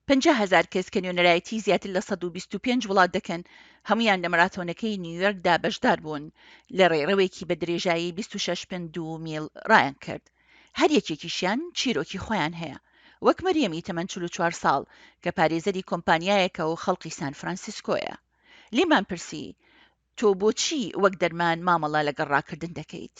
50,000 کەس کە نوێنەرایەتی زیاتر لە 125 وڵات دەکەن هەمویان لە ماراتۆنەکەی نیویۆرکدا بەشدار بوون لە ڕێڕەوێکی بە درێژایی 26.2 میل ڕایان کرد. هەر یەکێکیشیان چیرۆکی خۆیان هەیە، وەک مەریەمی تەمەن 44 ساڵ کە پارێزەری کۆمپانیایەکە و خەڵکی سان فرانسیسکۆیە. لێمان پرسی تۆ بۆچی وەک دەرمان مامەڵە لەگەڵ ڕاکردن دەکەیت؟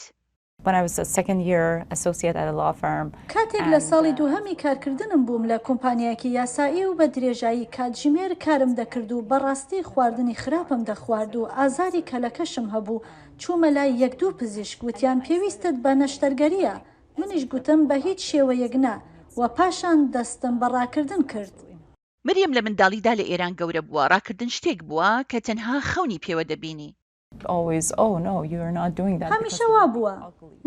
When I was a second year associate at a law firm. کاتێک لە ساڵی دووهەمی کارکردنم بووم لە کۆمپانیایەکی یاسایی و بە درێژایی کاتژمێر کارم دەکرد و بەڕاستی خواردنی خراپم دەخوارد و ئازاری کەلەکەشم هەبوو. چوومە لای 1-2 پزیشک وتیان پێویستت بە نەشتەرگەریە. منیش گوتم بە هیچ شێوەیەک نا و پاشان دەستم بە ڕاکردن کرد. مەریەم لە منداڵیدا لە ئێران گەورە بووە. ڕاکردن شتێک بووە کە تەنها خەونی پێوە دەبینی. هەمیشە وا بووە.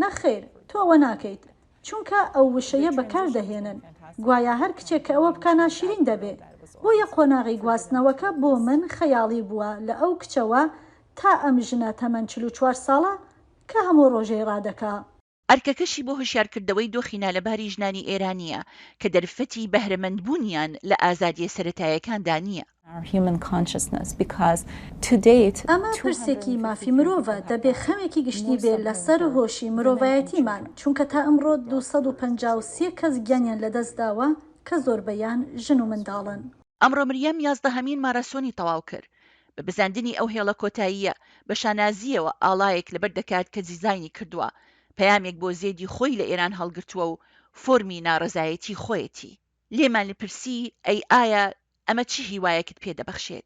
نەخێر تۆ ئەوە ناکەیت چونکە ئەو وشەیە بەکاردەهێنن. گوایە هەر کچێک کە ئەوە بکە ناشرین دەبێت. بۆیە قۆناغی گواستنەوەکە بۆ من خەیاڵی بووە لە ئەو کچەوە تا ئەم ژنە تەمەن 44 ساڵە کە هەموو ڕۆژەی ڕادەکا. ئەرکەکەشی بۆ هوشیارکردنەوەی دۆخینە لەباری ژنانی ئێرانیە کە دەرفەتی بەهرەمەندبوونیان لە ئازادیە سەرەتاییەکاندا نییە. ئەمە پرسێکی مافی مرۆڤە دەبێ خەمێکی گشتی بێت لەسەر هۆشی مرۆڤایەتیمان چونکە تا ئەمڕۆ 253 کەس گیانیان لەدەستداوە کە زۆربەیان ژن و منداڵن. ئەمڕۆ مریەم 11هەمین ماراسۆنی تەواو کرد. بە بزاندنی ئەو هێڵە کۆتاییە بە شانازیەوە ئاڵایەک لەبەر دەکات کە دیزاینی کردووە، پەیامێک بۆ زێدی خۆی لە ئێران هەڵگرتووە و فۆرمی ناڕەزایەتی خۆیەتی. لێمان لپرسی ئایا ئەمە چی هیوایەکت پێدەبەخشێت؟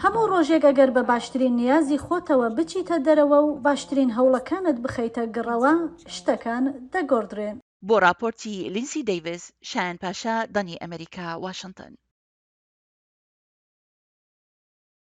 هەموو ڕۆژێک ئەگەر بە باشترین نیازی خۆتەوە بچیتە دەرەوە و باشترین هەوڵەکانت بخەیتە گڕەوە شتەکان دەگۆڕدرێن. بۆ راپۆرتی لینسی دەیڤس، شایان پاشا، دەنی ئەمریکا، واشنگتن.